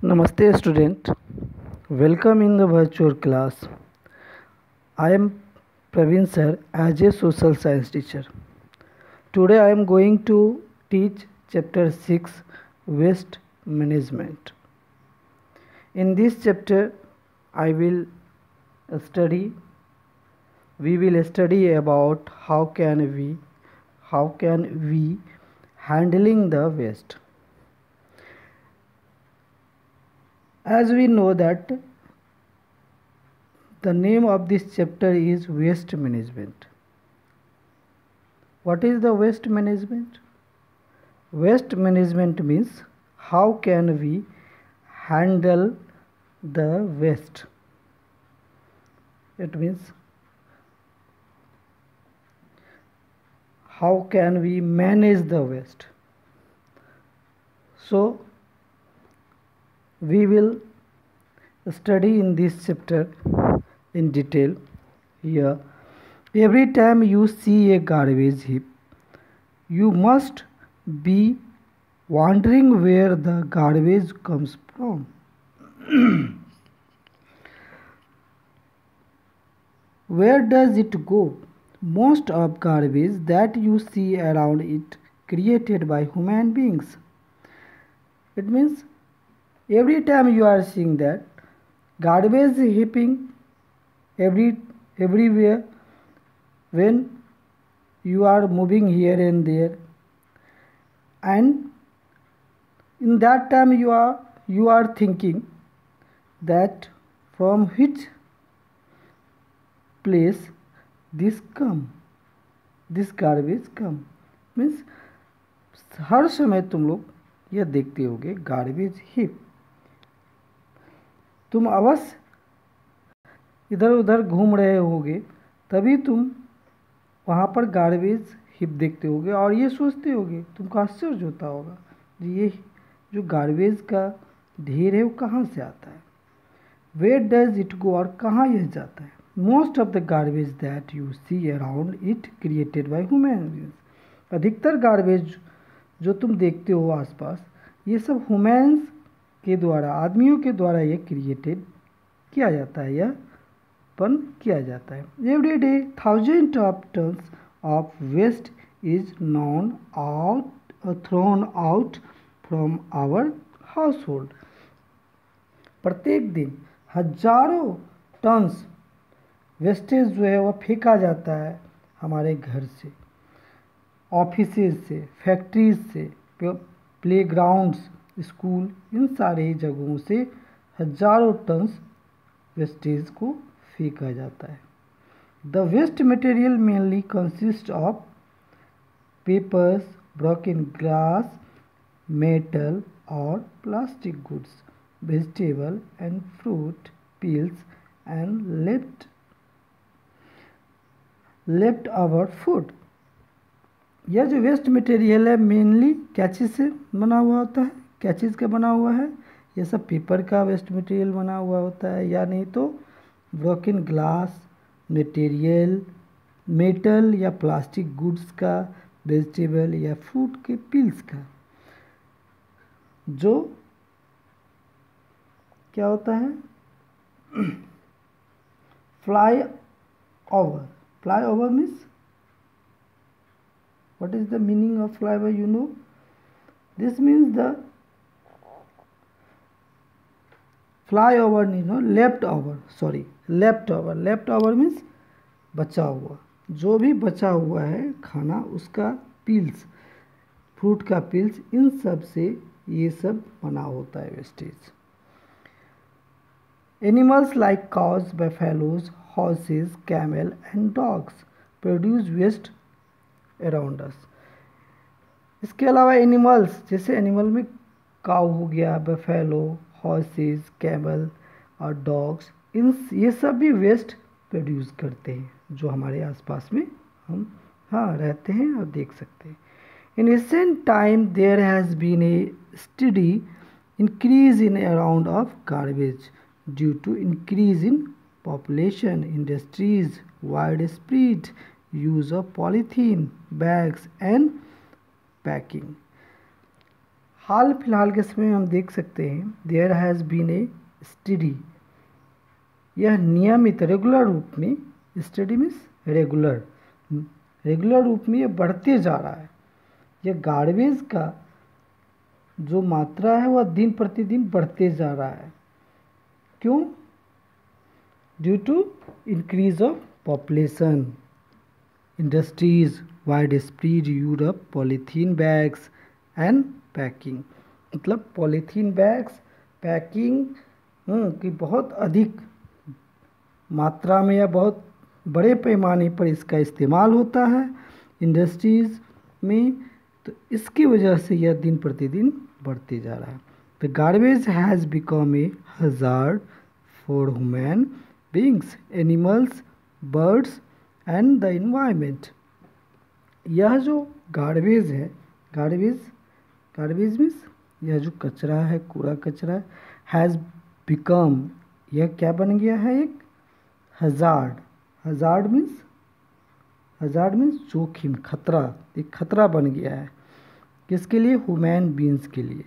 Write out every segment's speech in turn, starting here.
Namaste student, welcome in the virtual class. I am Praveen sir as a social science teacher. Today I am going to teach chapter 6 waste management. In this chapter we will study about how can we handling the waste. As we know that the name of this chapter is waste management. What is the waste management? Waste management means how can we handle the waste. It means how can we manage the waste. So we will study in this chapter in detail. Here, every time you see a garbage heap, you must be wondering where the garbage comes from. Where does it go? Most of garbage that you see around it created by human beings. It means every time you are seeing that garbage heaping everywhere, when you are moving here and there, and in that time you are thinking that from which place this garbage come. Means हर समय तुम लोग यह देखते होगे garbage hip. तुम अवश्य इधर उधर घूम रहे होगे तभी तुम वहाँ पर गार्बेज हिप देखते होगे और ये सोचते होगे, तुमको आश्चर्य होता होगा ये जो गार्बेज का ढेर है वो कहाँ से आता है, वेयर डज इट गो, और कहाँ यह जाता है। Most of the garbage that you see around it created by human beings. अधिकतर गार्बेज जो तुम देखते हो आसपास ये सब ह्यूमन्स के द्वारा, आदमियों के द्वारा ये क्रिएटेड किया जाता है, यह उत्पन्न किया जाता है। Every day thousand of tons of waste is thrown out from our household. प्रत्येक दिन हजारों टन्स वेस्टेज जो है वह फेंका जाता है हमारे घर से, ऑफिसेज से, फैक्ट्रीज से, प्लेग्राउंड्स, स्कूल, इन सारे जगहों से हजारों टन्स वेस्टेज को फेंका जाता है। The waste material mainly consist of papers, broken glass, metal और plastic goods, vegetable and fruit peels and left over food. यह जो वेस्ट मटेरियल है मेनली क्या चीज़ से बना हुआ होता है, क्या चीज़ का बना हुआ है, ये सब पेपर का वेस्ट मटेरियल बना हुआ होता है, या नहीं तो ब्रोकन ग्लास मटेरियल, मेटल या प्लास्टिक गुड्स का, वेजिटेबल या फ्रूट के पील्स का। जो क्या होता है fly over means what is the meaning of flyover, you know? This means the flyover, you know, leftover means बचा हुआ, जो भी बचा हुआ है खाना उसका पील्स, फ्रूट का पील्स, इन सब से ये सब बना होता है wastage. Animals like cows, buffaloes, horses, camel and dogs produce waste around us. इसके अलावा एनिमल्स, जैसे एनिमल में काऊ हो गया, बफेलो, हॉर्सेस, कैमल और डॉग्स, ये सब भी वेस्ट प्रोड्यूस करते हैं जो हमारे आसपास में हम रहते हैं और देख सकते हैं। In recent time there has been a steady increase in around of garbage due to increase in population, industries, widespread use of polythene bags and packing. हाल फिलहाल के समय में हम देख सकते हैं there has been a steady, यह नियमित रेगुलर रूप में, स्टडी मीन्स रेगुलर रूप में ये बढ़ते जा रहा है। यह गार्बेज का जो मात्रा है वह दिन प्रतिदिन बढ़ते जा रहा है। क्यों? Due to increase of population, industries, widespread use of polythene bags and packing, मतलब पॉलीथीन बैग्स पैकिंग की बहुत अधिक मात्रा में या बहुत बड़े पैमाने पर इसका इस्तेमाल होता है इंडस्ट्रीज़ में, तो इसकी वजह से यह दिन प्रतिदिन बढ़ते जा रहा है। The garbage has become a hazard for human beings, animals, birds and the environment. यह जो गार्बेज है, गार्बेज मीन्स यह जो कचरा है, कूड़ा कचरा, हैज़ बिकम, यह क्या बन गया है? एक हज़ार्ड मीन्स जोखिम, खतरा, एक खतरा बन गया है। किसके लिए? ह्यूमन बींग्स के लिए,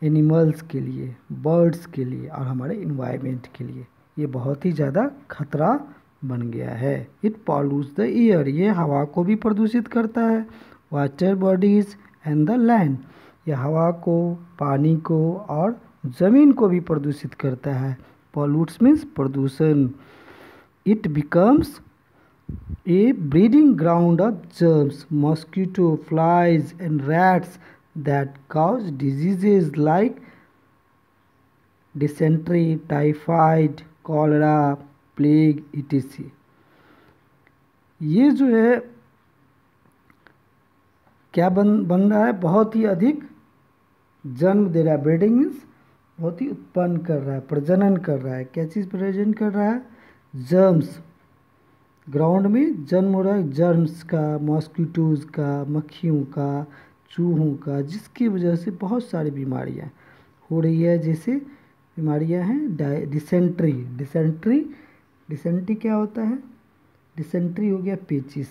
एनिमल्स के लिए, बर्ड्स के लिए और हमारे इन्वायरमेंट के लिए ये बहुत ही ज़्यादा खतरा बन गया है। इट पॉल्यूट्स द एयर, ये हवा को भी प्रदूषित करता है। Water bodies and the land, यह हवा को, पानी को और ज़मीन को भी प्रदूषित करता है। पॉल्यूट्स मीन्स प्रदूषण। It becomes a breeding ground of germs, mosquito, flies and rats that cause diseases like dysentery, typhoid, cholera, plague, etc. ये जो है क्या बन रहा है? बहुत ही अधिक जन्म दे रहा है। ब्रीडिंग मीन्स बहुत ही उत्पन्न कर रहा है, प्रजनन कर रहा है। क्या चीज़ प्रजनन कर रहा है? जर्म्स, ग्राउंड में जन्म हो रहा है जर्म्स का, मॉस्किटोज़ का, मक्खियों का, चूहों का, जिसकी वजह से बहुत सारी बीमारियां हो रही है। जैसे बीमारियां हैं डिसेंट्री क्या होता है? डिसेंट्री हो गया पेचिस,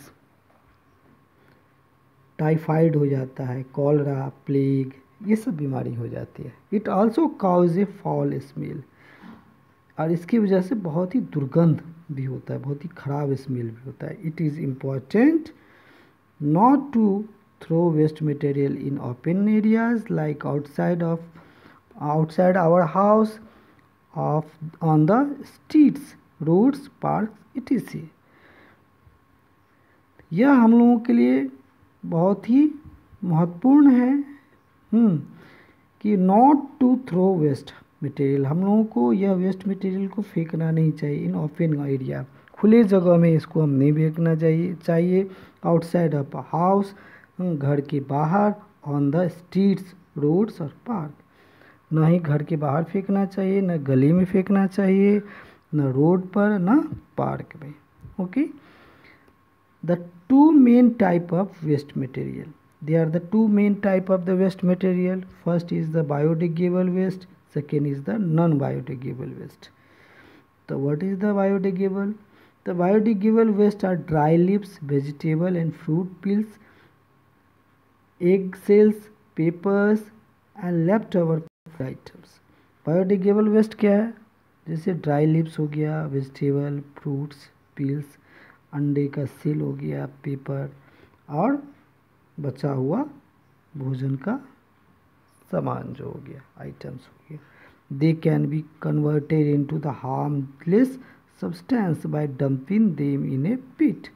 टाइफाइड हो जाता है, कॉलरा, प्लेग, ये सब बीमारी हो जाती है। It also cause A fall smell, और इसकी वजह से बहुत ही दुर्गंध भी होता है, बहुत ही खराब स्मेल भी होता है। It is important not to throw waste material in open areas like outside our house, on the streets, roads, park, etc. यह हम लोगों के लिए बहुत ही महत्वपूर्ण है कि not to throw waste material, हम लोगों को यह वेस्ट मटेरियल को फेंकना नहीं चाहिए इन ओपन एरिया, खुले जगह में इसको हम नहीं फेंकना चाहिए। आउटसाइड ऑफ हाउस, घर के बाहर, ऑन द स्ट्रीट्स, रोड्स और पार्क, ना ही घर के बाहर फेंकना चाहिए, ना गली में फेंकना चाहिए, न रोड पर, ना पार्क में। Okay, the two main type of waste material, they are the two main type of the waste material. First is the biodegradable waste, second is the non-biodegradable waste. So what is the biodegradable? The biodegradable waste are dry leaves, vegetable and fruit peels, egg shells, papers and leftover items. Biodegradable waste क्या है? जैसे dry leaves हो गया, vegetable, fruits, peels, अंडे का cell हो गया, paper और बचा हुआ भोजन का सामान जो हो गया, आइटम्स हो गया। They can be converted into the harmless substance by dumping them in a pit.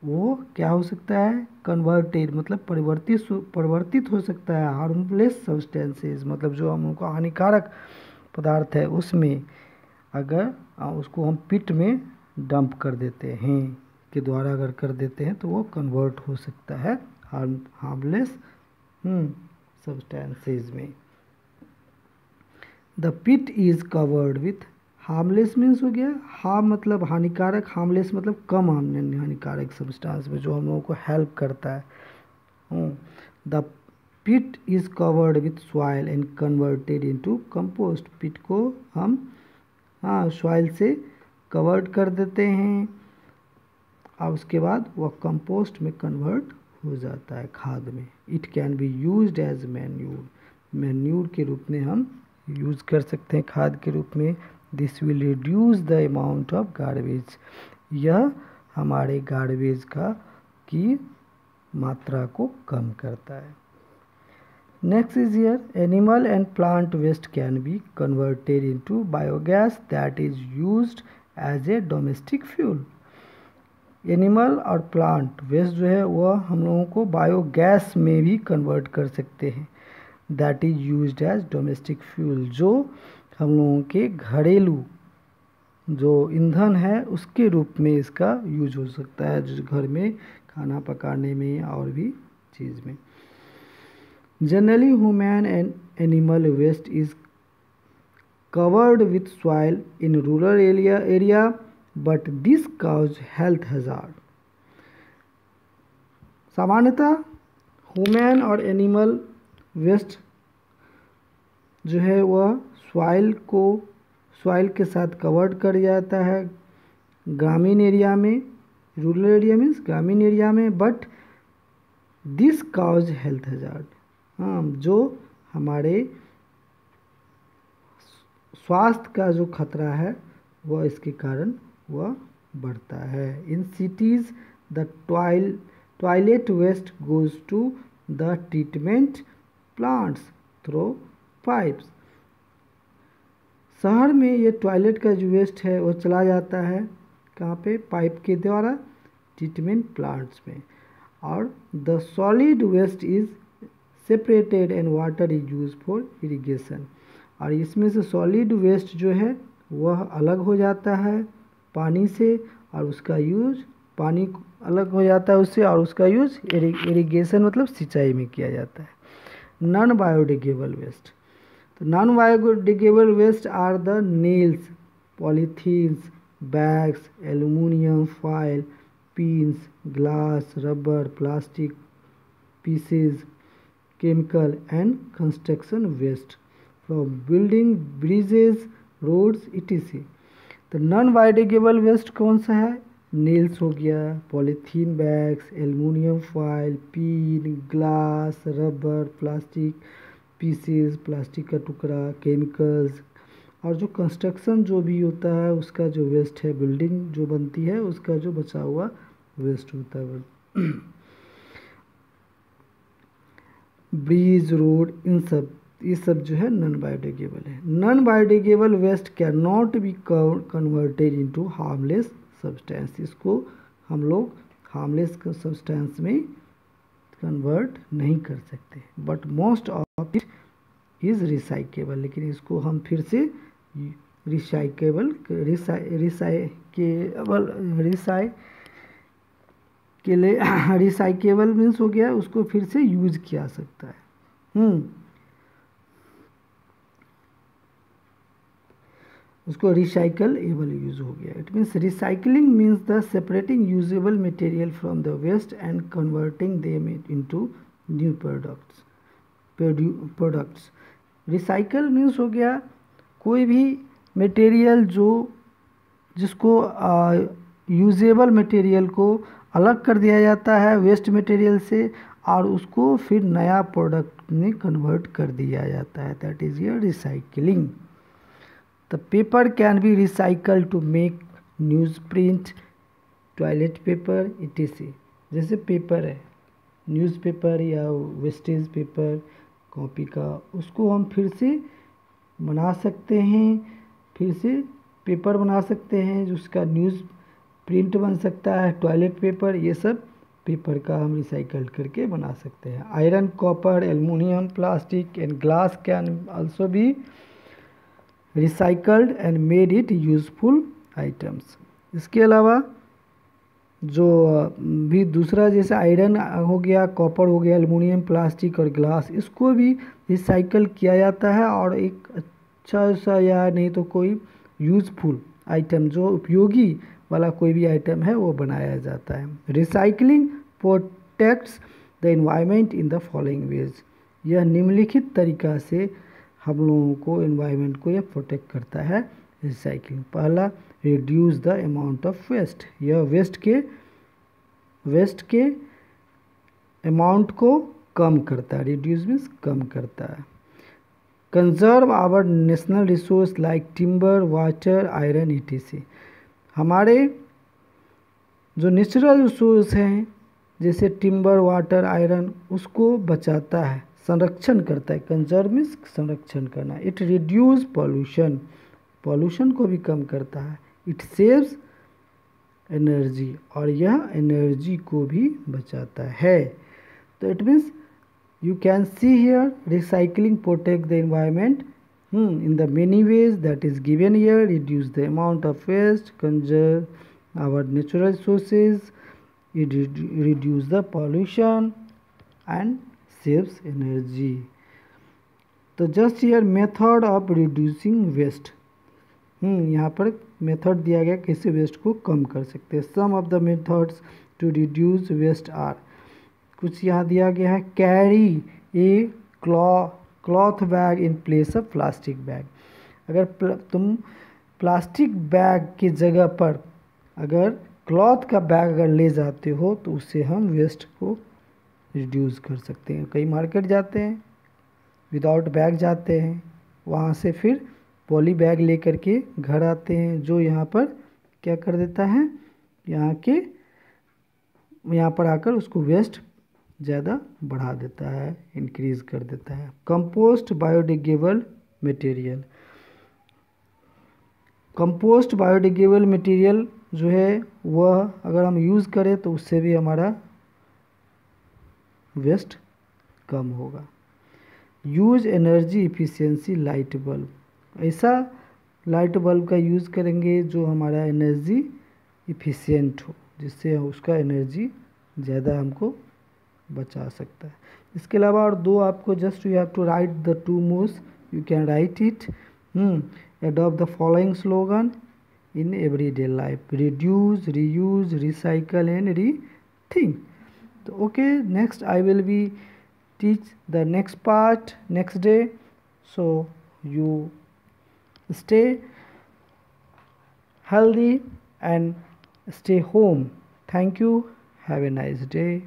वो क्या हो सकता है? कन्वर्टेड मतलब परिवर्तित हो सकता है। हार्मलेस सब्सटेंसेस मतलब जो हम उनको हानिकारक पदार्थ है उसमें अगर उसको हम पिट में डंप कर देते हैं के द्वारा अगर कर देते हैं तो वो कन्वर्ट हो सकता है हार्मलेस सब्सटेंसेस में। The pit is covered with, harmless means हो गया, हार्म मतलब हानिकारक, हार्मलेस मतलब कम हानिकारक सब्सटेंस में जो हम लोगों को हेल्प करता है। The pit is covered with soil and converted into compost, pit को हम सॉइल से कवर्ड कर देते हैं और उसके बाद वह कंपोस्ट में कन्वर्ट हो जाता है, खाद में। It can be used as manure, manure के रूप में हम यूज़ कर सकते हैं, खाद के रूप में। This will reduce the amount of garbage, यह हमारे गार्बेज की मात्रा को कम करता है। Next is here, animal and plant waste can be converted into biogas that is used as a domestic fuel. Animal और प्लांट वेस्ट जो है वह हम लोगों को बायोगैस में भी कन्वर्ट कर सकते हैं, that is used as domestic fuel, जो हम लोगों के घरेलू जो ईंधन है उसके रूप में इसका यूज हो सकता है, जो घर में खाना पकाने में और भी चीज़ में। Generally human and animal waste is covered with soil in rural area but this causes health hazard. सामान्यतः ह्यूमन और एनिमल वेस्ट जो है वह सॉइल के साथ कवर्ड कर जाता है ग्रामीण एरिया में, रूरल एरिया मीन्स ग्रामीण एरिया में, but this causes health hazard, हाँ, जो हमारे स्वास्थ्य का जो खतरा है वह इसके कारण वह बढ़ता है। In cities the toilet waste goes to the treatment plants through pipes. शहर में ये टॉयलेट का जो वेस्ट है वो चला जाता है कहाँ पे, पाइप के द्वारा ट्रीटमेंट प्लांट्स में, और the solid waste is separated and water is use for irrigation. और इसमें से सॉलिड वेस्ट जो है वह अलग हो जाता है पानी से, और उसका यूज पानी अलग हो जाता है उससे, और उसका यूज इरिगेशन मतलब सिंचाई में किया जाता है। नॉन बायोडिग्रेडेबल वेस्ट, तो non biodegradable waste are the nails, polythenes, bags, aluminium foil, pins, glass, rubber, plastic pieces, chemical and construction waste from building, bridges, roads etc. तो नॉन बायोडिग्रेडेबल वेस्ट कौन सा है, नेल्स हो गया, polythene bags, aluminium foil, pin, glass, rubber, plastic pieces, plastic का टुकड़ा, chemicals, और जो कंस्ट्रक्शन जो भी होता है उसका जो वेस्ट है, बिल्डिंग जो बनती है उसका जो बचा हुआ वेस्ट होता है, ब्रिज, रोड, ये सब जो है नॉन बायोडिग्रेडेबल है। Non biodegradable waste can not be converted into harmless substance, इसको हम लोग हार्मलेस सब्सटेंस में कन्वर्ट नहीं कर सकते, but most of it is recyclable, लेकिन इसको हम फिर से रिसाइकेबल मीन्स हो गया, उसको फिर से यूज किया सकता है। उसको रिसाइकलेबल यूज हो गया। It means recycling means the separating usable material from the waste and converting them into new products. Recycle means हो गया कोई भी मटेरियल जिसको यूजेबल मटेरियल को अलग कर दिया जाता है वेस्ट मटेरियल से, और उसको फिर नया प्रोडक्ट में कन्वर्ट कर दिया जाता है, that is your recycling. The paper can be recycle to make newsprint, toilet paper etc. जैसे पेपर है, न्यूज़पेपर या वेस्टेज पेपर कॉपी का, उसको हम फिर से बना सकते हैं, फिर से पेपर बना सकते हैं जिसका न्यूज़ प्रिंट बन सकता है, टॉयलेट पेपर, ये सब पेपर का हम रिसाइकल करके बना सकते हैं। Iron, copper, aluminium, plastic and glass can also be recycled and made it useful items. इसके अलावा जो भी दूसरा जैसे आयरन हो गया, कॉपर हो गया, एल्युमिनियम, प्लास्टिक और ग्लास, इसको भी रिसाइकल किया जाता है और एक अच्छा सा या नहीं तो कोई यूजफुल आइटम जो उपयोगी वाला कोई भी आइटम है वो बनाया जाता है। Recycling protects the environment in the following veg, यह निम्नलिखित तरीका से हम लोगों को एनवायरनमेंट को यह प्रोटेक्ट करता है रिसाइकलिंग। पहला, reduce the amount of waste, यह वेस्ट के अमाउंट को कम करता है, रिड्यूस मीन्स कम करता है। Conserve our national resource like timber, water, iron etc. हमारे जो नेचुरल रिसोर्स हैं जैसे टिम्बर, वाटर, आयरन, उसको बचाता है, संरक्षण करता है। कंजर्व मीन्स संरक्षण करना। इट रिड्यूस पॉल्यूशन, पॉल्यूशन को भी कम करता है। इट सेव्स एनर्जी, और यह एनर्जी को भी बचाता है। तो it means you can see here recycling protect the environment in the many ways that is given here. Reduce the amount of waste, conserve our natural resources, it reduce the pollution and saves energy. तो just here method of reducing waste, यहाँ पर method दिया गया कैसे waste को कम कर सकते हैं। Some of the methods to reduce waste are, कुछ यहाँ दिया गया है। Carry a cloth bag in place of plastic bag, अगर तुम प्लास्टिक बैग की जगह पर अगर क्लॉथ का बैग अगर ले जाते हो तो उससे हम वेस्ट को रिड्यूस कर सकते हैं। कई मार्केट जाते हैं विदाउट बैग जाते हैं, वहाँ से फिर पॉली बैग लेकर के घर आते हैं, जो यहाँ पर क्या कर देता है, यहाँ पर आकर उसको वेस्ट ज़्यादा बढ़ा देता है, इंक्रीज़ कर देता है। Compost biodegradable material, compost biodegradable material जो है वह अगर हम यूज़ करें तो उससे भी हमारा वेस्ट कम होगा। Use energy efficiency light bulb, ऐसा लाइट बल्ब का यूज़ करेंगे जो हमारा एनर्जी इफ़िशियंट हो, जिससे उसका एनर्जी ज़्यादा हमको बचा सकता है। इसके अलावा और दो आपको just you have to write the two most, you can write it. Adopt the following slogan in everyday life, reduce, reuse, recycle and rethink. तो okay, next I will be teach the next part next day, so you stay healthy and stay home. Thank you, have a nice day.